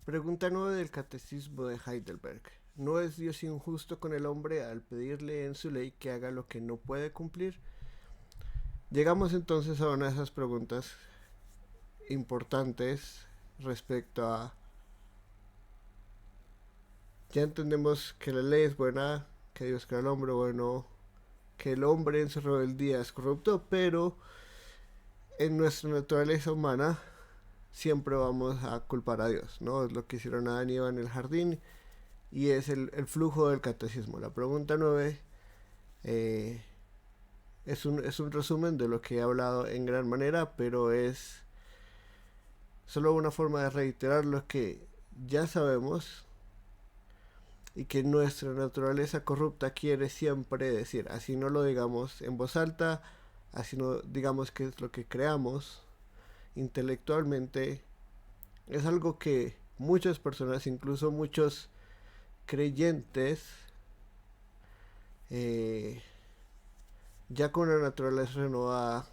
Pregunta 9 del Catecismo de Heidelberg. ¿No es Dios injusto con el hombre al pedirle en su ley que haga lo que no puede cumplir? Llegamos entonces a una de esas preguntas importantes respecto a... Ya entendemos que la ley es buena, que Dios crea al hombre bueno, que el hombre en su rebeldía es corrupto, pero en nuestra naturaleza humana siempre vamos a culpar a Dios, ¿no? Es lo que hicieron Adán y Eva en el jardín y es el flujo del catecismo. La pregunta 9 eh, es un resumen de lo que he hablado en gran manera, pero es solo una forma de reiterar lo que ya sabemos y que nuestra naturaleza corrupta quiere siempre decir. Así no lo digamos en voz alta, así no digamos que es lo que creamos intelectualmente. Es algo que muchas personas, incluso muchos creyentes, eh, ya con la naturaleza renovada,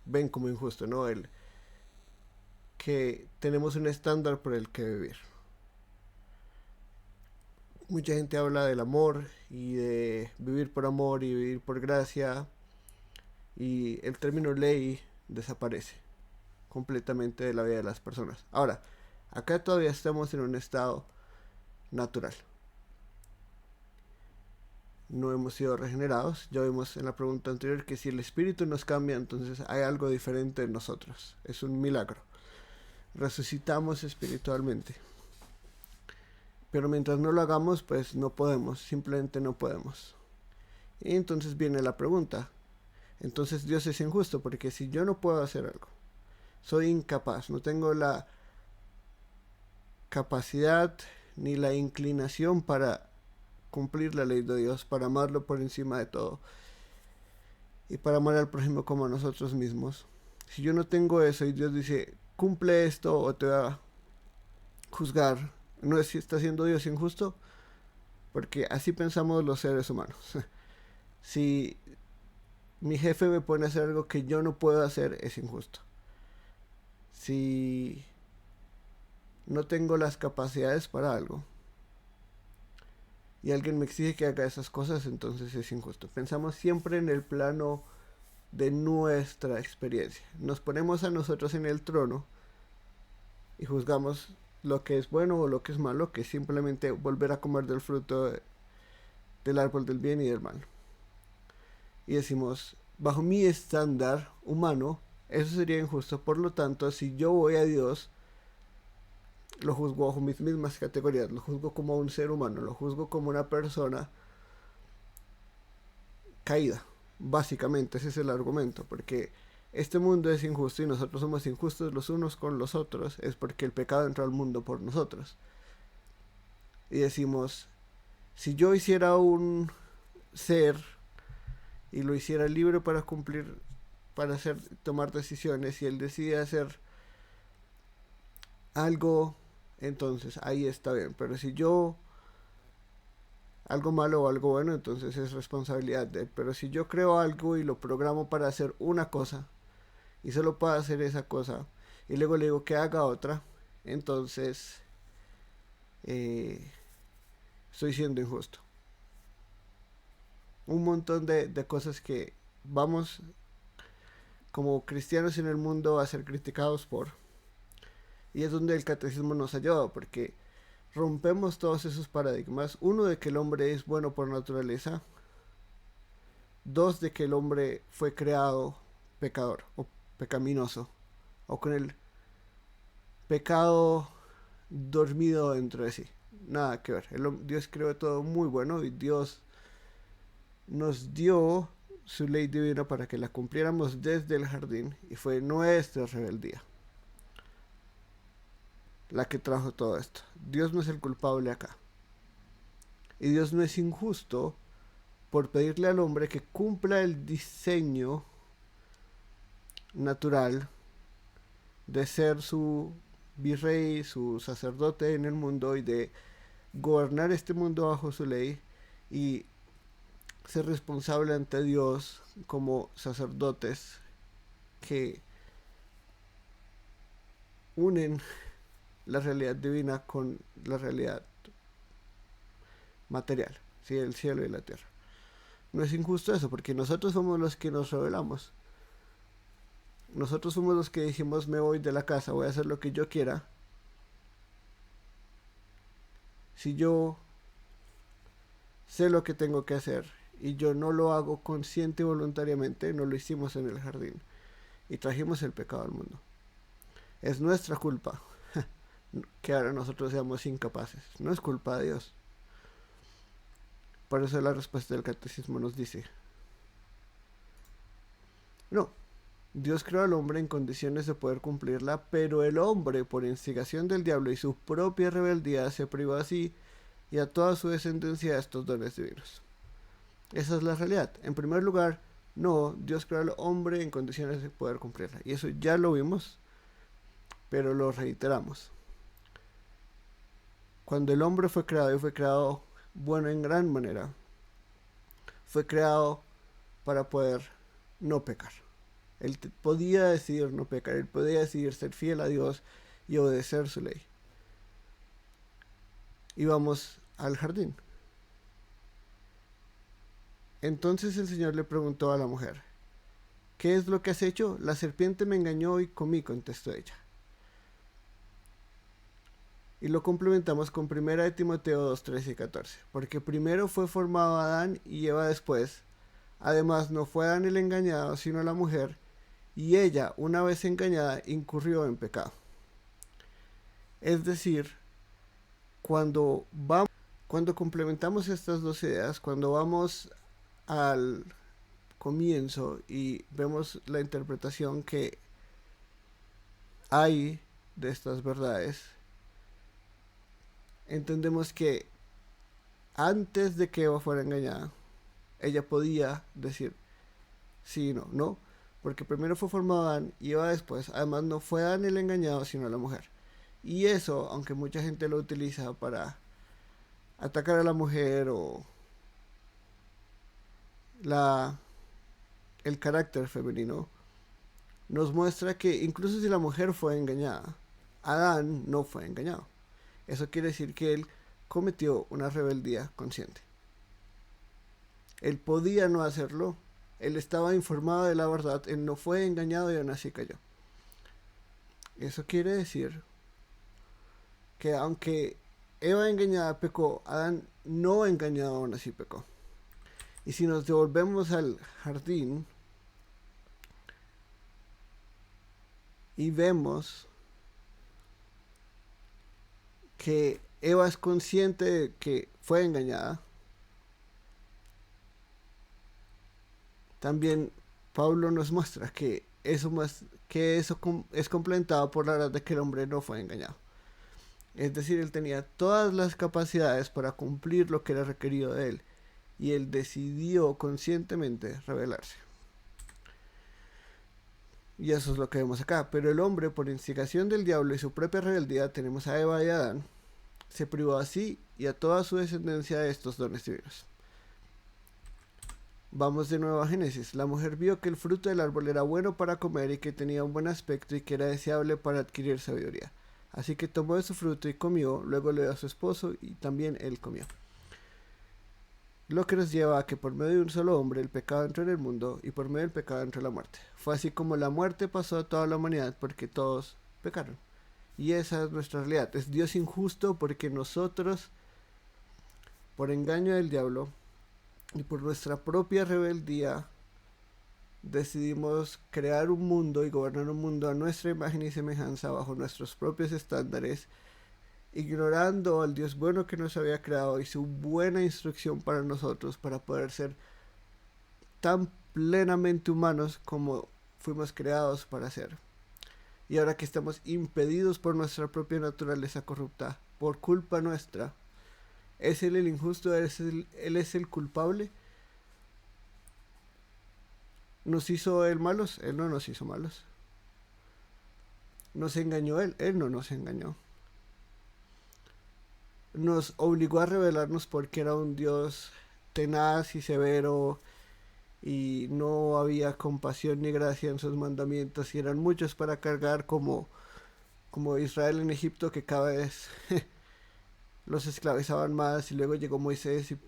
ven como injusto, ¿no? El que tenemos un estándar por el que vivir. Mucha gente habla del amor y de vivir por amor y vivir por gracia y el término ley desaparece completamente de la vida de las personas. Ahora, acá todavía estamos en un estado natural. No hemos sido regenerados. Ya vimos en la pregunta anterior que si el espíritu nos cambia, entonces hay algo diferente en nosotros. Es un milagro. Resucitamos espiritualmente. Pero mientras no lo hagamos, pues no podemos, simplemente no podemos. Y entonces viene la pregunta. Entonces Dios es injusto, porque si yo no puedo hacer algo, soy incapaz, no tengo la capacidad ni la inclinación para cumplir la ley de Dios, para amarlo por encima de todo y para amar al prójimo como a nosotros mismos. Si yo no tengo eso y Dios dice, cumple esto o te va a juzgar, no es si está siendo Dios injusto, porque así pensamos los seres humanos. Si mi jefe me pone a hacer algo que yo no puedo hacer, es injusto. Si no tengo las capacidades para algo y alguien me exige que haga esas cosas, entonces es injusto. Pensamos siempre en el plano de nuestra experiencia. Nos ponemos a nosotros en el trono y juzgamos lo que es bueno o lo que es malo, que es simplemente volver a comer del fruto del árbol del bien y del mal. Y decimos, bajo mi estándar humano, eso sería injusto. Por lo tanto, si yo voy a Dios, lo juzgo bajo mis mismas categorías, lo juzgo como un ser humano, lo juzgo como una persona caída. Básicamente ese es el argumento, porque este mundo es injusto y nosotros somos injustos los unos con los otros, es porque el pecado entró al mundo por nosotros. Y decimos, si yo hiciera un ser y lo hiciera libre para cumplir, para hacer, tomar decisiones, y él decide hacer algo, entonces ahí está bien. Pero si yo algo malo o algo bueno, entonces es responsabilidad de él. Pero si yo creo algo y lo programo para hacer una cosa y solo puede hacer esa cosa y luego le digo que haga otra, entonces eh, estoy siendo injusto. Un montón de cosas que vamos como cristianos en el mundo a ser criticados por. Y es donde el catecismo nos ayuda, porque rompemos todos esos paradigmas. Uno, de que el hombre es bueno por naturaleza. Dos, de que el hombre fue creado pecador o pecaminoso, o con el pecado dormido dentro de sí. Nada que ver. Dios creó todo muy bueno y Dios nos dio su ley divina para que la cumpliéramos desde el jardín y fue nuestra rebeldía la que trajo todo esto. Dios no es el culpable acá. Y Dios no es injusto por pedirle al hombre que cumpla el diseño natural de ser su virrey, su sacerdote en el mundo y de gobernar este mundo bajo su ley y ser responsable ante Dios como sacerdotes que unen la realidad divina con la realidad material, ¿sí? El cielo y la tierra. No es injusto eso, porque nosotros somos los que nos rebelamos. Nosotros somos los que dijimos me voy de la casa, voy a hacer lo que yo quiera. Si yo sé lo que tengo que hacer y yo no lo hago consciente y voluntariamente, no lo hicimos en el jardín y trajimos el pecado al mundo. Es nuestra culpa que ahora nosotros seamos incapaces. No es culpa de Dios. Por eso la respuesta del catecismo nos dice, no, Dios creó al hombre en condiciones de poder cumplirla, pero el hombre, por instigación del diablo y su propia rebeldía, se privó así y a toda su descendencia de estos dones divinos. Esa es la realidad. En primer lugar, no, Dios creó al hombre en condiciones de poder cumplirla. Y eso ya lo vimos, pero lo reiteramos. Cuando el hombre fue creado, y fue creado, bueno, en gran manera, fue creado para poder no pecar. Él podía decidir no pecar, él podía decidir ser fiel a Dios y obedecer su ley. Íbamos al jardín. Entonces el Señor le preguntó a la mujer, ¿qué es lo que has hecho? La serpiente me engañó y comí, contestó ella. Y lo complementamos con 1 Timoteo 2, 13 y 14. Porque primero fue formado Adán y Eva después. Además no fue Adán el engañado, sino la mujer. Y ella, una vez engañada, incurrió en pecado. Es decir, cuando complementamos estas dos ideas, cuando vamos al comienzo y vemos la interpretación que hay de estas verdades, entendemos que antes de que Eva fuera engañada, ella podía decir sí, no, no, porque primero fue formado Adán y Eva después. Además no fue Adán el engañado, sino la mujer. Y eso, aunque mucha gente lo utiliza para atacar a la mujer o el carácter femenino, nos muestra que incluso si la mujer fue engañada, Adán no fue engañado. Eso quiere decir que él cometió una rebeldía consciente. Él podía no hacerlo, él estaba informado de la verdad, él no fue engañado y aún así cayó. Eso quiere decir que aunque Eva engañada pecó, Adán no engañado aún así pecó. Y si nos devolvemos al jardín y vemos que Eva es consciente de que fue engañada, también Pablo nos muestra que eso es complementado por la verdad de que el hombre no fue engañado. Es decir, él tenía todas las capacidades para cumplir lo que era requerido de él, y él decidió conscientemente rebelarse. Y eso es lo que vemos acá. Pero el hombre, por instigación del diablo y su propia rebeldía, tenemos a Eva y a Adán, se privó así y a toda su descendencia de estos dones divinos. Vamos de nuevo a Génesis. La mujer vio que el fruto del árbol era bueno para comer y que tenía un buen aspecto y que era deseable para adquirir sabiduría. Así que tomó de su fruto y comió, luego le dio a su esposo y también él comió. Lo que nos lleva a que por medio de un solo hombre el pecado entró en el mundo y por medio del pecado entró la muerte. Fue así como la muerte pasó a toda la humanidad porque todos pecaron. Y esa es nuestra realidad. Es Dios injusto porque nosotros, por engaño del diablo y por nuestra propia rebeldía, decidimos crear un mundo y gobernar un mundo a nuestra imagen y semejanza bajo nuestros propios estándares, ignorando al Dios bueno que nos había creado y su buena instrucción para nosotros para poder ser tan plenamente humanos como fuimos creados para ser. Y ahora que estamos impedidos por nuestra propia naturaleza corrupta, por culpa nuestra, ¿es Él el injusto? ¿Él es el culpable? ¿Nos hizo Él malos? Él no nos hizo malos. ¿Nos engañó Él? Él no nos engañó. Nos obligó a rebelarnos porque era un Dios tenaz y severo y no había compasión ni gracia en sus mandamientos y eran muchos para cargar como como Israel en Egipto, que cada vez los esclavizaban más, y luego llegó Moisés y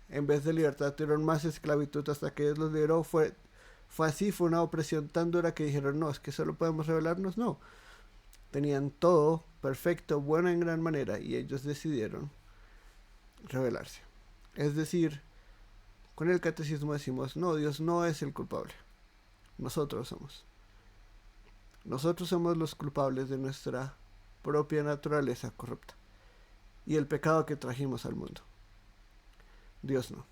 en vez de libertad tuvieron más esclavitud hasta que Dios los liberó. Fue así, fue una opresión tan dura que dijeron, no, es que solo podemos rebelarnos. No, tenían todo perfecto, bueno en gran manera, y ellos decidieron rebelarse. Es decir, con el catecismo decimos, no, Dios no es el culpable, nosotros somos. Nosotros somos los culpables de nuestra propia naturaleza corrupta y el pecado que trajimos al mundo. Dios no.